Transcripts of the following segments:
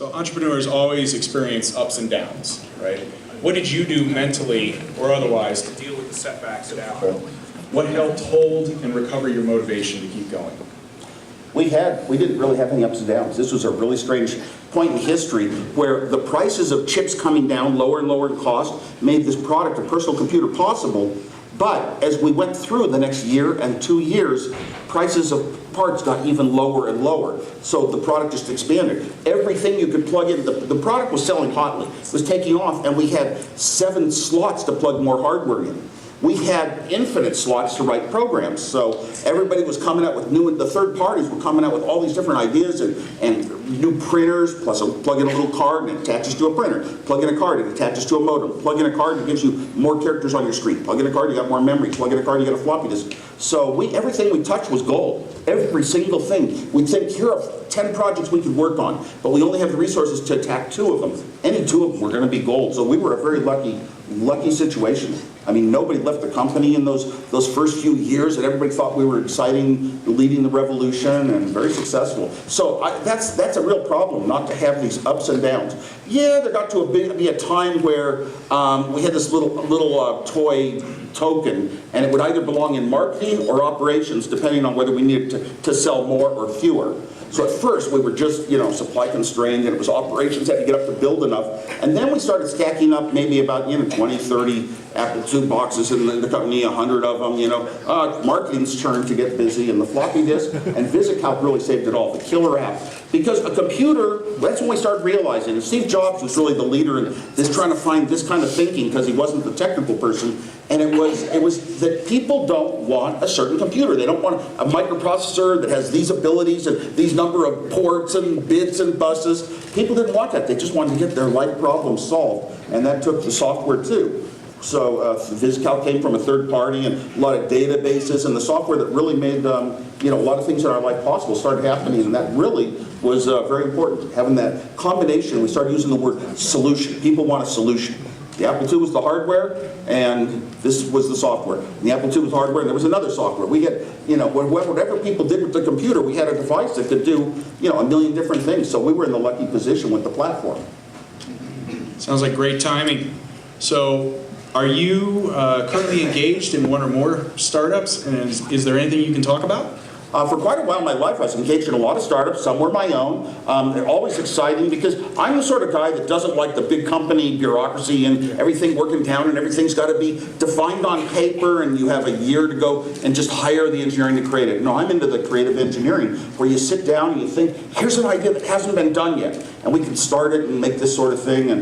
So entrepreneurs always experience ups and downs, right? What did you do mentally or otherwise to deal with the setbacks that happened? What helped hold and recover your motivation to keep going? We didn't really have any ups and downs. This was a really strange point in history where the prices of chips coming down lower and lower in cost made this product, a personal computer, possible. But as we went through the next year and 2 years, prices of parts got even lower and lower. So the product just expanded. Everything you could plug in, the product was selling hotly. It was taking off, and we had 7 slots to plug more hardware in. We had infinite slots to write programs, so everybody was coming out with the third parties were coming out with all these different ideas and new printers, plus plug in a little card and it attaches to a printer. Plug in a card, it attaches to a modem. Plug in a card, it gives you more characters on your screen. Plug in a card, you got more memory. Plug in a card, you got a floppy disk. So everything we touched was gold. Every single thing. We'd think, here are 10 projects we could work on, but we only have the resources to attack 2 of them. Any 2 of them were going to be gold. So we were a very lucky situation. I mean, nobody left the company in those first few years, and everybody thought we were exciting, leading the revolution, and very successful. So that's a real problem, not to have these ups and downs. Yeah, there got to be a time where we had this little toy token, and it would either belong in marketing or operations, depending on whether we needed to sell more or fewer. So at first we were just, supply constrained, and it was operations had to get up to build enough. And then we started stacking up maybe about 20, 30 Apple II boxes in the company, 100 of them, marketing's turn to get busy, and the floppy disk, and VisiCalc really saved it all, the killer app. Because a computer, that's when we started realizing, and Steve Jobs was really the leader in this, trying to find this kind of thinking, because he wasn't the technical person, and it was that people don't want a certain computer. They don't want a microprocessor that has these abilities and these number of ports and bits and buses. People didn't want that. They just wanted to get their life problems solved, and that took the software too. So VisiCalc came from a third party, and a lot of databases, and the software that really made a lot of things in our life possible started happening, and that really was very important. Having that combination, we started using the word solution. People want a solution. The Apple II was the hardware, and this was the software. And the Apple II was hardware, and there was another software. We had, whatever people did with the computer, we had a device that could do, a million different things. So we were in the lucky position with the platform. Sounds like great timing. So, are you currently engaged in one or more startups, and is there anything you can talk about? For quite a while in my life, I was engaged in a lot of startups. Some were my own. They're always exciting because I'm the sort of guy that doesn't like the big company bureaucracy and everything working down and everything's got to be defined on paper and you have a year to go and just hire the engineering to create it. No, I'm into the creative engineering where you sit down and you think, here's an idea that hasn't been done yet, and we can start it and make this sort of thing. And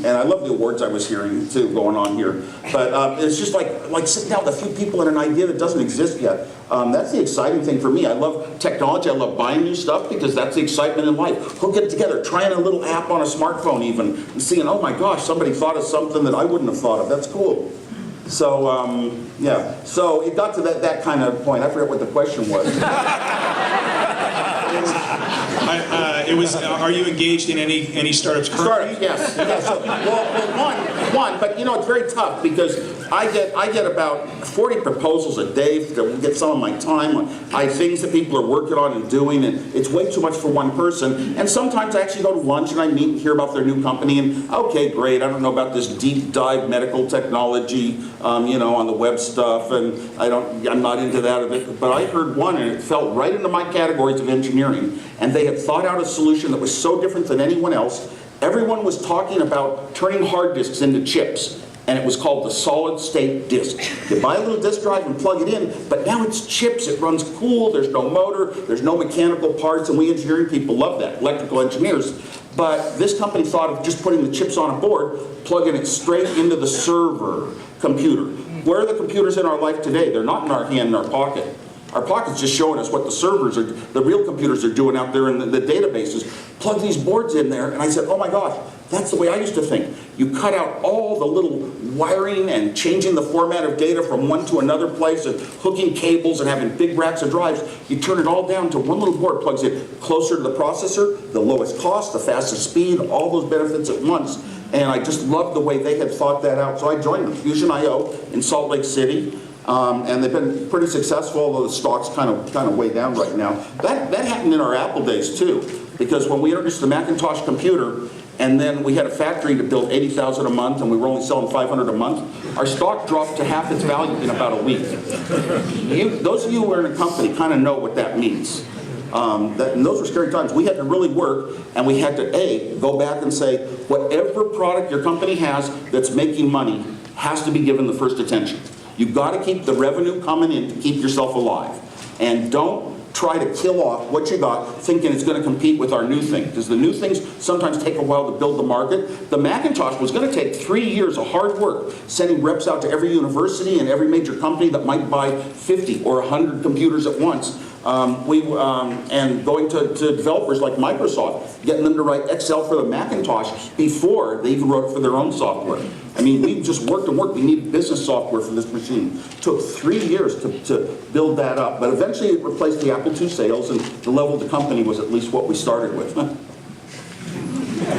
I love the awards I was hearing too going on here. But it's just like sitting down with a few people and an idea that doesn't exist yet. That's the exciting thing for me. I love technology. I love buying new stuff because that's the excitement in life. Hook it together, trying a little app on a smartphone even, and seeing, oh my gosh, somebody thought of something that I wouldn't have thought of. That's cool. So, yeah. So it got to that kind of point. I forget what the question was. Are you engaged in any startups currently? Startups, yes. Yes. So, well, one, but it's very tough because I get about 40 proposals a day to get some of my time on things that people are working on and doing, and it's way too much for one person. And sometimes I actually go to lunch and I meet and hear about their new company, and okay, great, I don't know about this deep dive medical technology, on the web stuff, and I'm not into that of it. But I heard one, and it fell right into my categories of engineering, and they had thought out a solution that was so different than anyone else. Everyone was talking about turning hard disks into chips, and it was called the solid state disk. You buy a little disk drive and plug it in, but now it's chips. It runs cool. There's no motor. There's no mechanical parts, and we engineering people love that, electrical engineers. But this company thought of just putting the chips on a board, plugging it straight into the server computer. Where are the computers in our life today? They're not in our hand, in our pocket. Our pocket's just showing us what the servers are, the real computers are doing out there in the databases. Plug these boards in there, and I said, oh my gosh, that's the way I used to think. You cut out all the little wiring and changing the format of data from one to another place and hooking cables and having big racks of drives. You turn it all down to one little board, plugs it closer to the processor, the lowest cost, the fastest speed, all those benefits at once. And I just loved the way they had thought that out. So I joined them, Fusion.io in Salt Lake City. And they've been pretty successful, although the stock's kind of way down right now. That happened in our Apple days too. Because when we introduced the Macintosh computer, and then we had a factory to build 80,000 a month, and we were only selling 500 a month, our stock dropped to half its value in about a week. Those of you who are in a company kind of know what that means. And those were scary times. We had to really work, and we had to, go back and say, whatever product your company has that's making money has to be given the first attention. You've got to keep the revenue coming in to keep yourself alive. And don't try to kill off what you got thinking it's going to compete with our new thing. Because the new things sometimes take a while to build the market. The Macintosh was going to take 3 years of hard work, sending reps out to every university and every major company that might buy 50 or 100 computers at once. And going to developers like Microsoft, getting them to write Excel for the Macintosh before they even wrote it for their own software. I mean, we just worked and worked. We needed business software for this machine. It took 3 years to build that up, but eventually it replaced the Apple II sales, and the level of the company was at least what we started with.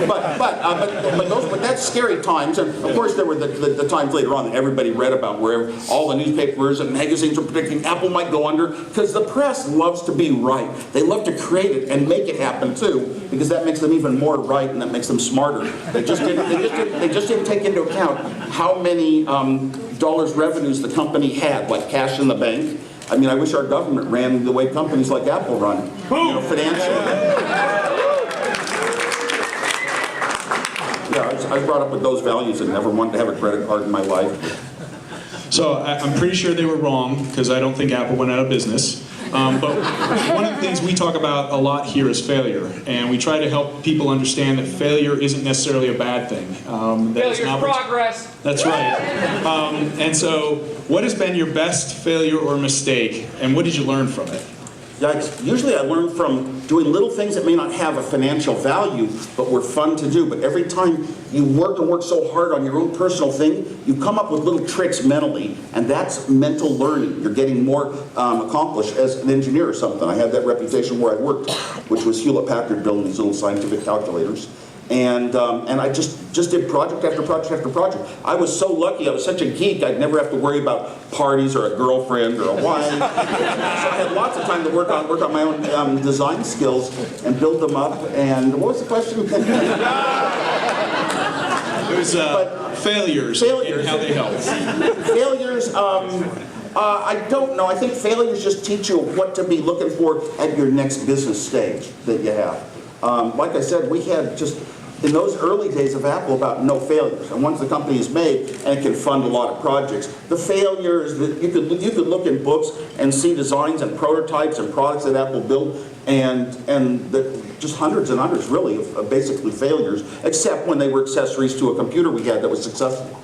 But that's scary times, and of course there were the times later on that everybody read about where all the newspapers and magazines were predicting Apple might go under, because the press loves to be right. They love to create it and make it happen too, because that makes them even more right and that makes them smarter. They just didn't take into account how many dollars revenues the company had, like cash in the bank. I mean, I wish our government ran the way companies like Apple run, financially. Yeah, I was brought up with those values and never wanted to have a credit card in my life. So I'm pretty sure they were wrong, because I don't think Apple went out of business. But one of the things we talk about a lot here is failure, and we try to help people understand that failure isn't necessarily a bad thing. Failure's progress. That's right. And so, what has been your best failure or mistake, and what did you learn from it? Yeah, usually I learn from doing little things that may not have a financial value, but were fun to do. But every time you work and work so hard on your own personal thing, you come up with little tricks mentally, and that's mental learning. You're getting more accomplished as an engineer or something. I had that reputation where I worked, which was Hewlett-Packard, building these little scientific calculators. And I just did project after project after project. I was so lucky, I was such a geek, I'd never have to worry about parties or a girlfriend or a wife. So I had lots of time to work on my own design skills and build them up. And what was the question? It was failures and how they helped. Failures, I don't know. I think failures just teach you what to be looking for at your next business stage that you have. Like I said, we had just, in those early days of Apple, about no failures. And once the company is made, and it can fund a lot of projects, the failures, that you could look in books and see designs and prototypes and products that Apple built, and just hundreds and hundreds, really, of basically failures, except when they were accessories to a computer we had that was successful.